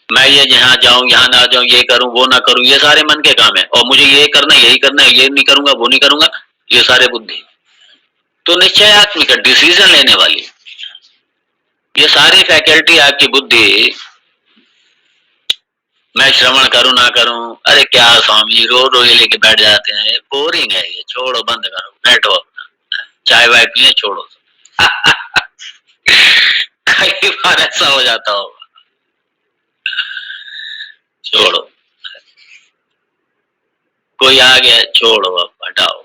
मैं ये यहाँ जाऊं, यहाँ ना जाऊं, ये करूं, वो ना करूं, ये सारे मन के काम है। और मुझे ये करना, यही करना है, ये नहीं करूंगा, वो नहीं करूंगा, ये सारे बुद्धि। तो निश्चयात्मिक डिसीजन लेने वाली ये सारी फैकल्टी आपकी बुद्धि, मैं श्रवण करूं ना करूं, अरे क्या स्वामी रो रो ये लेके बैठ जाते हैं, बोरिंग है ये, छोड़ो, बंद करो, बैठो अपना, चाय वाय पिए, छोड़ो। कई बार ऐसा हो जाता होगा, छोड़ो, कोई आ गया, छोड़ो, अब हटाओ,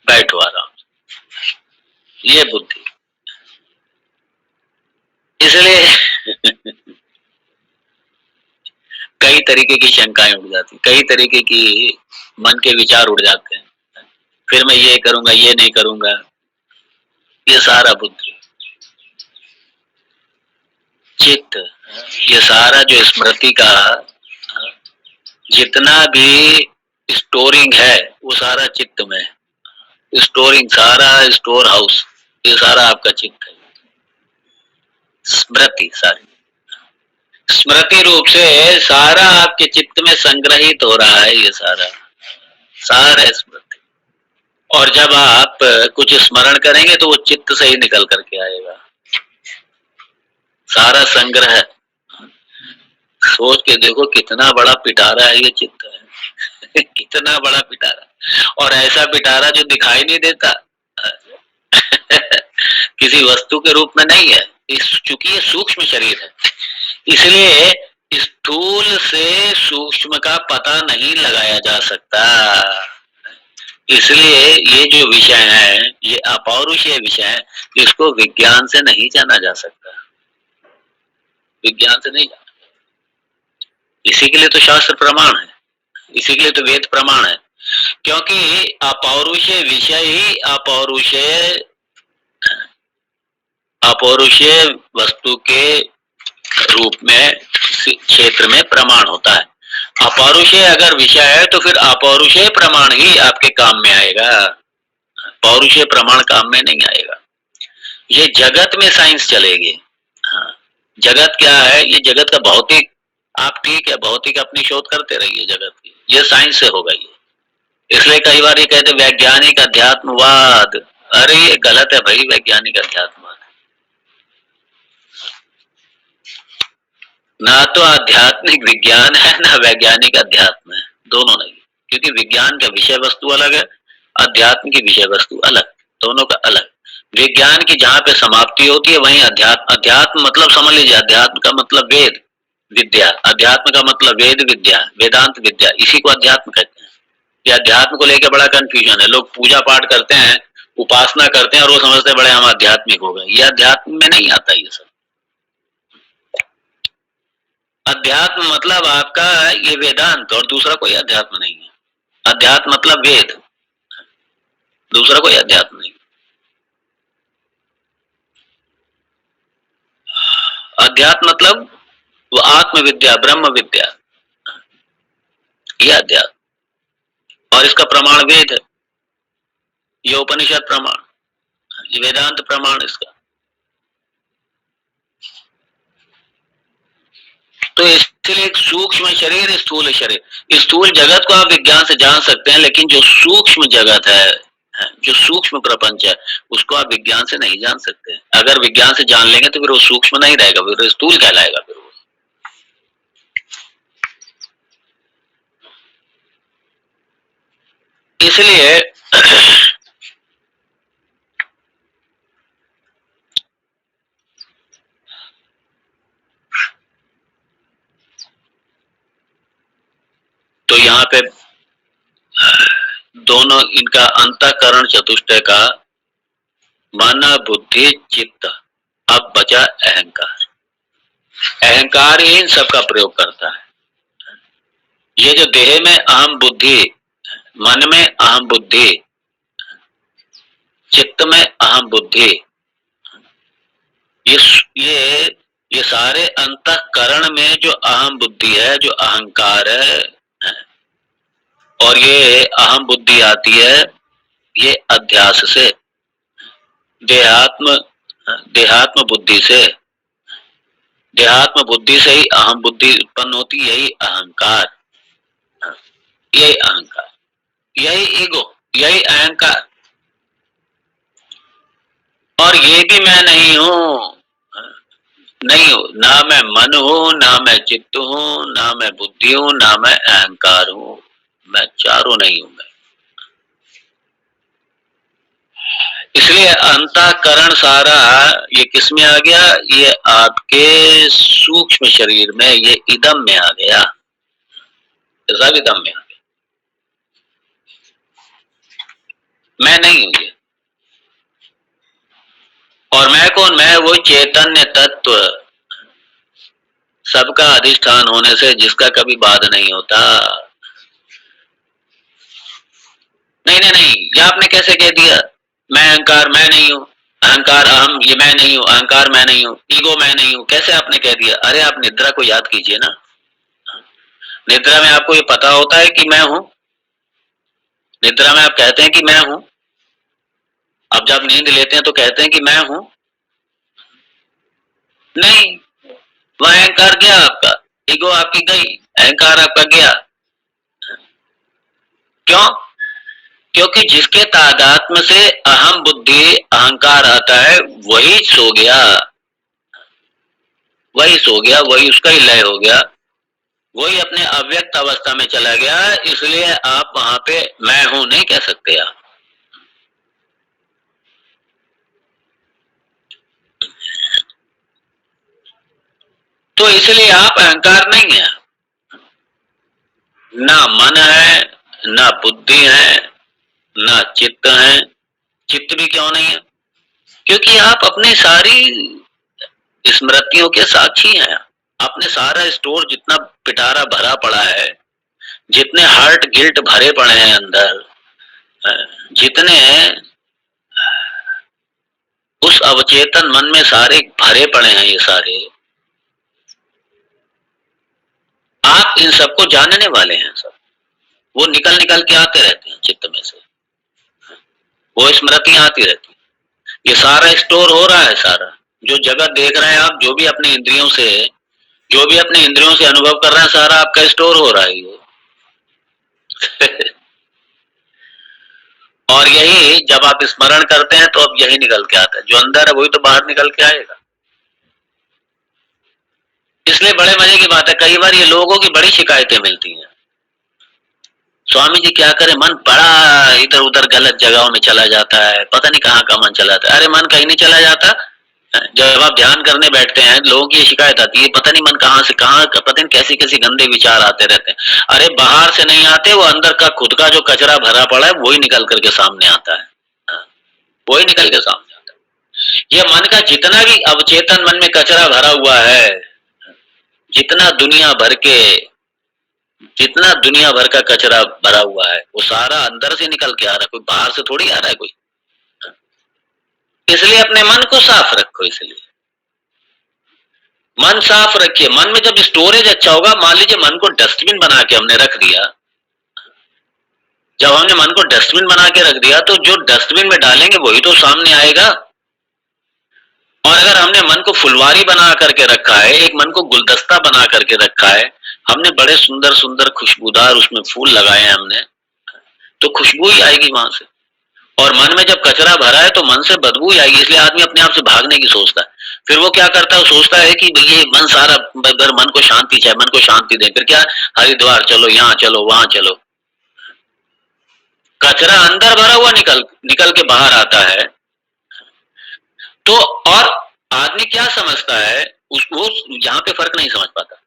बैठो आराम से, ये बुद्धि। इसलिए कई तरीके की शंकाएं उठ जाती, कई तरीके की मन के विचार उड़ जाते हैं, फिर मैं ये करूंगा, ये नहीं करूंगा, ये सारा बुद्धि। चित्त, ये सारा जो स्मृति का जितना भी स्टोरिंग है वो सारा चित्त में, स्टोरिंग सारा स्टोर हाउस, ये सारा आपका चित्त है। स्मृति सारी, स्मृति रूप से सारा आपके चित्त में संग्रहित हो रहा है, ये सारा सारा स्मृति। और जब आप कुछ स्मरण करेंगे तो वो चित्त से ही निकल करके आएगा, सारा संग्रह। सोच के देखो कितना बड़ा पिटारा है ये चित्त है। कितना बड़ा पिटारा, और ऐसा पिटारा जो दिखाई नहीं देता। किसी वस्तु के रूप में नहीं है, चूंकि ये सूक्ष्म शरीर है, इसलिए स्थूल से सूक्ष्म का पता नहीं लगाया जा सकता। इसलिए ये जो विषय है ये अपौरुषीय विषय है, जिसको विज्ञान से नहीं जाना जा सकता, विज्ञान से नहीं जाना। इसी के लिए तो शास्त्र प्रमाण है, इसी के लिए तो वेद प्रमाण है, क्योंकि अपौरुषीय विषय ही अपौरुषीय वस्तु के रूप में क्षेत्र में प्रमाण होता है। अपौरुषीय अगर विषय है तो फिर अपौरुषीय प्रमाण ही आपके काम में आएगा, पौरुषीय प्रमाण काम में नहीं आएगा। ये जगत में साइंस चलेगी। हाँ, जगत क्या है, ये जगत का भौतिक, आप ठीक है भौतिक अपनी शोध करते रहिए जगत की, ये साइंस से होगा ये। इसलिए कई बार ये कहते वैज्ञानिक अध्यात्मवाद, अरे ये गलत है भाई, वैज्ञानिक अध्यात्मवाद ना तो आध्यात्मिक विज्ञान है ना वैज्ञानिक अध्यात्म है, दोनों नहीं। क्योंकि विज्ञान का विषय वस्तु अलग है, अध्यात्म की विषय वस्तु अलग, दोनों का अलग। विज्ञान की जहाँ पे समाप्ति होती है वहीं अध्यात्म, अध्यात्म मतलब समझ लीजिए, अध्यात्म का मतलब वेद विद्या, अध्यात्म का मतलब वेद विद्या, वेदांत विद्या, इसी को अध्यात्म कहते हैं। ये अध्यात्म को लेकर बड़ा कंफ्यूजन है, लोग पूजा पाठ करते हैं, उपासना करते हैं और वो समझते हैं बड़े हम आध्यात्मिक हो गए, ये अध्यात्म में नहीं आता ये सब। अध्यात्म मतलब आपका ये वेदांत, और दूसरा कोई अध्यात्म नहीं है। अध्यात्म मतलब वेद, दूसरा कोई अध्यात्म नहीं। अध्यात्म मतलब वो आत्म विद्या, ब्रह्म विद्या, ये अध्यात्म। और इसका प्रमाण वेद है, ये उपनिषद प्रमाण, ये वेदांत प्रमाण इसका। तो इसलिए एक सूक्ष्म शरीर, स्थूल शरीर, स्थूल जगत को आप विज्ञान से जान सकते हैं, लेकिन जो सूक्ष्म जगत है, जो सूक्ष्म प्रपंच है, उसको आप विज्ञान से नहीं जान सकते। अगर विज्ञान से जान लेंगे तो फिर वो सूक्ष्म नहीं रहेगा, फिर स्थूल कहलाएगा फिर वो। इसलिए तो यहाँ पे दोनों इनका अंतःकरण चतुष्टय का मन बुद्धि चित्त, अब बचा अहंकार। अहंकार ही इन सब का प्रयोग करता है। ये जो देह में अहम बुद्धि, मन में अहम बुद्धि, चित्त में अहम बुद्धि, ये ये ये सारे अंतःकरण में जो अहम बुद्धि है, जो अहंकार है, और ये अहम बुद्धि आती है ये अध्यास से। देहात्म देहात्म बुद्धि से, देहात्म बुद्धि से ही अहम बुद्धि उत्पन्न होती, यही अहंकार, यही अहंकार, यही ईगो, यही अहंकार। और ये भी मैं नहीं हूँ, नहीं हूँ, ना मैं मन हूँ, ना मैं चित्त हूँ, ना मैं बुद्धि हूँ, ना मैं अहंकार हूँ, मैं चारों नहीं हूँ मैं। इसलिए अंतःकरण सारा ये किस में आ गया, ये आपके सूक्ष्म शरीर में, ये इदम में आ गया, सब इदम में आ गया। मैं नहीं हूँ ये। और मैं कौन, मैं वो चैतन्य तत्व, सबका अधिष्ठान होने से जिसका कभी बाध नहीं होता। नहीं नहीं नहीं, ये आपने कैसे कह दिया, मैं अहंकार मैं नहीं हूँ, अहंकार अहम ये मैं नहीं हूँ, अहंकार मैं नहीं हूँ, ईगो मैं नहीं हूँ, कैसे आपने कह दिया? अरे आप निद्रा को याद कीजिए ना, निद्रा में आपको ये पता होता है कि मैं हूँ, निद्रा में आप कहते हैं कि मैं हूँ, अब जब नींद लेते हैं तो कहते हैं कि मैं हूँ, नहीं, वह अहंकार गया आपका, ईगो आपकी गई, अहंकार आपका गया। क्यों? क्योंकि जिसके तादात्म्य से अहम बुद्धि अहंकार आता है वही सो गया, वही सो गया, वही उसका ही लय हो गया, वही अपने अव्यक्त अवस्था में चला गया। इसलिए आप वहां पे मैं हूं नहीं कह सकते आप। तो इसलिए आप अहंकार नहीं है, ना मन है, ना बुद्धि है, ना चित्त है। चित्त भी क्यों नहीं है? क्योंकि आप अपनी सारी स्मृतियों के साक्षी हैं। आपने सारा स्टोर जितना पिटारा भरा पड़ा है, जितने हर्ट गिल्ट भरे पड़े हैं अंदर, जितने उस अवचेतन मन में सारे भरे पड़े हैं, ये सारे आप इन सबको जानने वाले हैं। सब वो निकल निकल के आते रहते हैं चित्त में से, वो स्मृतियां आती रहती हैं। ये सारा स्टोर हो रहा है, सारा जो जगत देख रहे हैं आप, जो भी अपने इंद्रियों से, जो भी अपने इंद्रियों से अनुभव कर रहे हैं, सारा आपका स्टोर हो रहा है ये। और यही जब आप स्मरण करते हैं तो अब यही निकल के आता है, जो अंदर है वही तो बाहर निकल के आएगा। इसलिए बड़े मजे की बात है, कई बार ये लोगों की बड़ी शिकायतें मिलती हैं, स्वामी जी क्या करें, मन बड़ा इधर उधर गलत जगहों में चला जाता है, पता नहीं कहाँ का मन चला जाता है। अरे मन कहीं नहीं चला जाता, जब आप ध्यान करने बैठते हैं लोगों की ये शिकायत आती है, पता नहीं मन कहाँ से कहाँ, पता नहीं कैसी कैसी गंदे विचार आते रहते हैं। अरे बाहर से नहीं आते, वो अंदर का खुद का जो कचरा भरा पड़ा है वही निकल करके सामने आता है, वही निकल के सामने आता है। ये मन का जितना भी अवचेतन मन में कचरा भरा हुआ है, जितना दुनिया भर के, जितना दुनिया भर का कचरा भरा हुआ है, वो सारा अंदर से निकल के आ रहा है, कोई बाहर से थोड़ी आ रहा है कोई। इसलिए अपने मन को साफ रखो, इसलिए मन साफ रखिए। मन में जब स्टोरेज अच्छा होगा, मान लीजिए मन को डस्टबिन बना के हमने रख दिया, जब हमने मन को डस्टबिन बना के रख दिया तो जो डस्टबिन में डालेंगे वही तो सामने आएगा। और अगर हमने मन को फुलवारी बना करके रखा है, एक मन को गुलदस्ता बना करके रखा है, हमने बड़े सुंदर सुंदर खुशबूदार उसमें फूल लगाए हैं हमने, तो खुशबू ही आएगी वहां से। और मन में जब कचरा भरा है तो मन से बदबू ही आएगी, इसलिए आदमी अपने आप से भागने की सोचता है। फिर वो क्या करता है, वो सोचता है कि ये मन सारा, मन को शांति चाहिए, मन को शांति दे, फिर क्या, हरिद्वार चलो, यहाँ चलो, वहां चलो। कचरा अंदर भरा हुआ निकल निकल के बाहर आता है। तो और आदमी क्या समझता है, वो यहाँ पे फर्क नहीं समझ पाता।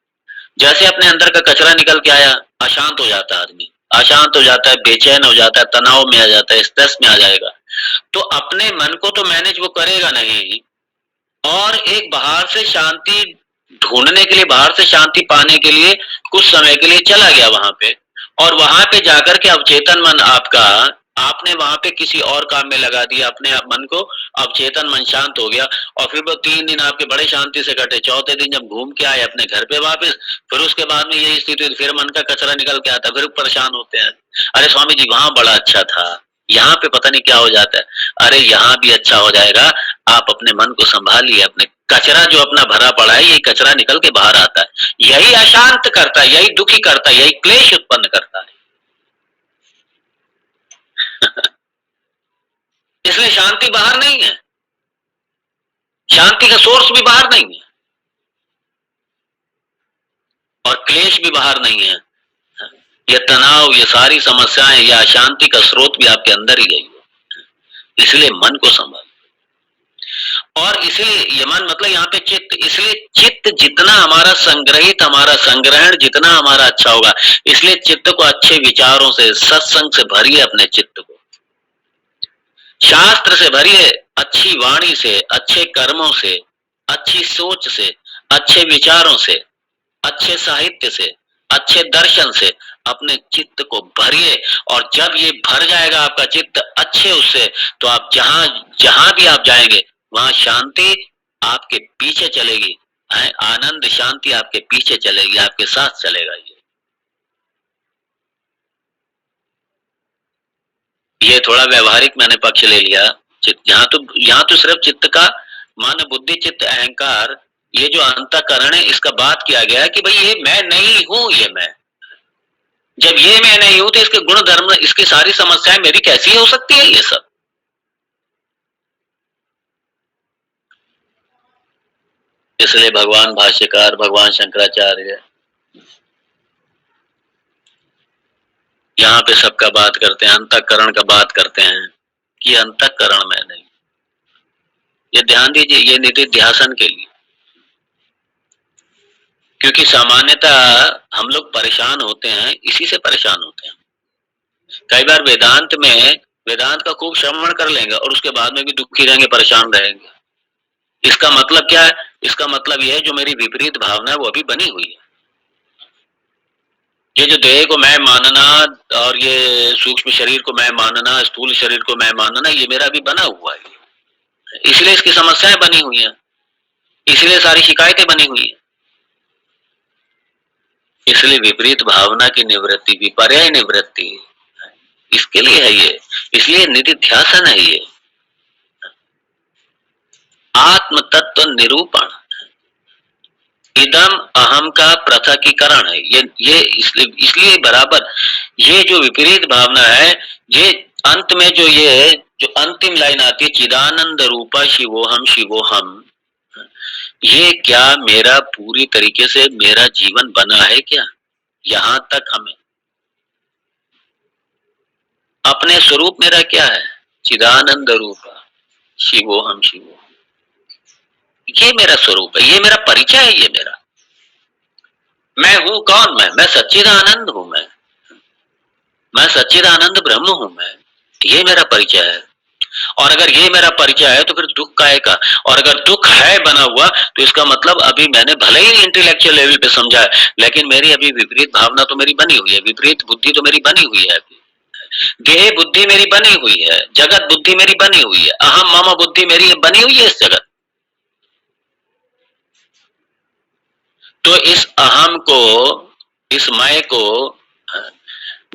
जैसे अपने अंदर का कचरा निकल के आया, अशांत हो जाता है आदमी, अशांत हो जाता है, बेचैन हो जाता है, तनाव में आ जाता है, स्ट्रेस में आ जाएगा। तो अपने मन को तो मैनेज वो करेगा नहीं, और एक बाहर से शांति ढूंढने के लिए, बाहर से शांति पाने के लिए कुछ समय के लिए चला गया वहां पे, और वहां पे जाकर के अवचेतन मन आपका, आपने वहां पे किसी और काम में लगा दिया अपने मन को, अवचेतन मन शांत हो गया। और फिर वो 3 दिन आपके बड़े शांति से कटे, चौथे दिन जब घूम के आए अपने घर पे वापस, फिर उसके बाद में यही स्थिति, फिर मन का कचरा निकल के आता, फिर परेशान होते हैं, अरे स्वामी जी वहां बड़ा अच्छा था, यहाँ पे पता नहीं क्या हो जाता है। अरे यहाँ भी अच्छा हो जाएगा, आप अपने मन को संभालिए, अपने कचरा जो अपना भरा पड़ा है, ये कचरा निकल के बाहर आता है। यही अशांत करता है, यही दुखी करता है, यही क्लेश उत्पन्न करता है। इसलिए शांति बाहर नहीं है, शांति का सोर्स भी बाहर नहीं है और क्लेश भी बाहर नहीं है। ये तनाव, ये सारी समस्याएं, ये अशांति का स्रोत भी आपके अंदर ही है। इसलिए मन को संभाल, और इसलिए ये मन मतलब यहाँ पे चित्त, इसलिए चित्त जितना हमारा संग्रहित, हमारा संग्रहण जितना हमारा अच्छा होगा, इसलिए चित्त को अच्छे विचारों से, सत्संग से भरिए, अपने चित्त को शास्त्र से भरिए, अच्छी वाणी से, अच्छे कर्मों से, अच्छी सोच से, अच्छे विचारों से, अच्छे साहित्य से, अच्छे दर्शन से अपने चित्त को भरिए। और जब ये भर जाएगा आपका चित्त अच्छे उससे, तो आप जहां जहां भी आप जाएंगे वहां शांति आपके पीछे चलेगी, आनंद शांति आपके पीछे चलेगी, आपके साथ चलेगा। ये थोड़ा व्यवहारिक मैंने पक्ष ले लिया। यहाँ तो सिर्फ चित्त का, मन बुद्धि चित्त अहंकार, ये जो अंतःकरण है, इसका बात किया गया है कि भाई ये मैं नहीं हूं, ये मैं, जब ये मैं नहीं हूं तो इसके गुण धर्म, इसकी सारी समस्याएं मेरी कैसी हो सकती है, ये सब। इसलिए भगवान भाष्यकार, भगवान शंकराचार्य यहाँ पे सबका बात करते हैं, अंतःकरण का बात करते हैं कि अंतःकरण में नहीं। ये ध्यान दीजिए, ये निधि ध्यासन के लिए, क्योंकि सामान्यतः हम लोग परेशान होते हैं, इसी से परेशान होते हैं। कई बार वेदांत में, वेदांत का खूब श्रवण कर लेंगे और उसके बाद में भी दुखी रहेंगे, परेशान रहेंगे। इसका मतलब क्या है? इसका मतलब यह है जो मेरी विपरीत भावना है वो अभी बनी हुई है। ये जो देह को मैं मानना और ये सूक्ष्म शरीर को मैं मानना, स्थूल शरीर को मैं मानना, ये मेरा अभी बना हुआ है। इसलिए इसकी समस्याएं बनी हुई हैं, इसलिए सारी शिकायतें बनी हुई हैं। इसलिए विपरीत भावना की निवृत्ति, विपर्य निवृत्ति, इसके लिए है ये। इसलिए निधिध्यासन है ये, आत्म तत्व निरूपण, इदम अहम का पृथकीकरण है। ये इसलिए बराबर ये जो विपरीत भावना है, ये अंत में जो ये जो अंतिम लाइन आती है, चिदानंद रूपा शिवोहम शिवोहम, ये क्या मेरा पूरी तरीके से मेरा जीवन बना है क्या? यहां तक हमें अपने स्वरूप मेरा क्या है? चिदानंद रूपा शिवोहम शिवोहम, ये मेरा स्वरूप है, ये मेरा परिचय है, ये मेरा मैं हूं। कौन मैं सच्चिदानंद हूं, मैं सच्चिदानंद ब्रह्म हूं, मैं, ये मेरा परिचय है। और अगर ये मेरा परिचय है तो फिर दुख काहे का? और अगर दुख है बना हुआ तो इसका मतलब अभी मैंने भले ही इंटेलेक्चुअल लेवल पे समझा है, लेकिन मेरी अभी विपरीत भावना तो मेरी बनी हुई है, विपरीत बुद्धि तो मेरी बनी हुई है, देह बुद्धि मेरी बनी हुई है, जगत बुद्धि मेरी बनी हुई है, अहम मम बुद्धि मेरी बनी हुई है इस जगत। तो इस अहम को, इस मैं को,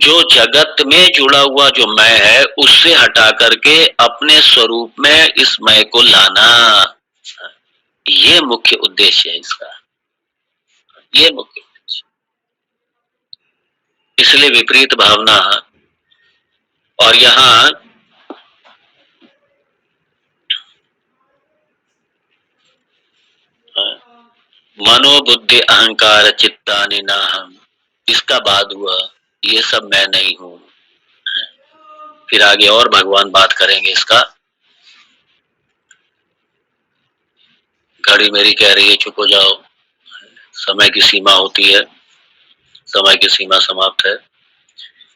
जो जगत में जुड़ा हुआ जो मैं है, उससे हटा करके अपने स्वरूप में इस मैं को लाना, ये मुख्य उद्देश्य है इसका, ये मुख्य उद्देश्य। इसलिए विपरीत भावना, और यहाँ मनोबुद्धि अहंकार चित्तानि नाहम, इसका बाद हुआ ये सब मैं नहीं हूं। फिर आगे और भगवान बात करेंगे इसका। घड़ी मेरी कह रही है चुप हो जाओ, समय की सीमा होती है, समय की सीमा समाप्त है।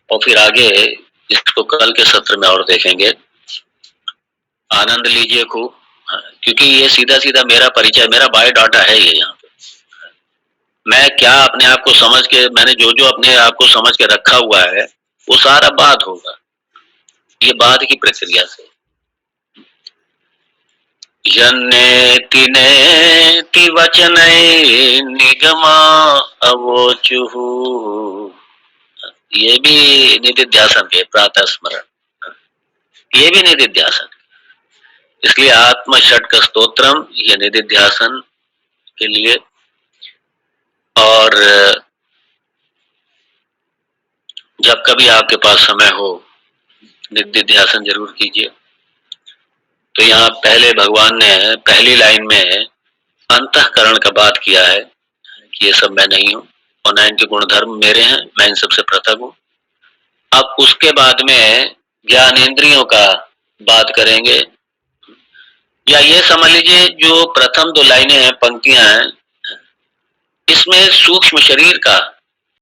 और फिर आगे इसको कल के सत्र में और देखेंगे। आनंद लीजिए खूब, क्योंकि ये सीधा सीधा मेरा परिचय, मेरा बायोडाटा है ये। यहाँ पे मैं क्या अपने आप को समझ के, मैंने जो जो अपने आप को समझ के रखा हुआ है वो सारा बाद होगा, ये बाद की प्रक्रिया से। यन्नेति नेति वचनै निगमा अवोचुः, ये भी निधिध्यासन के प्रातः स्मरण। ये भी निधिध्यासन। इसलिए आत्म षटक स्तोत्रम ये निधिध्यासन के लिए। और जब कभी आपके पास समय हो निधिध्यासन जरूर कीजिए। तो यहाँ पहले भगवान ने पहली लाइन में अंतःकरण का बात किया है कि ये सब मैं नहीं हूँ और न इनके गुण धर्म मेरे हैं, मैं इन सबसे पृथक हूँ। अब उसके बाद में ज्ञानेंद्रियों का बात करेंगे, या ये समझ लीजिए जो प्रथम 2 लाइनें हैं, पंक्तियां हैं, इसमें सूक्ष्म शरीर का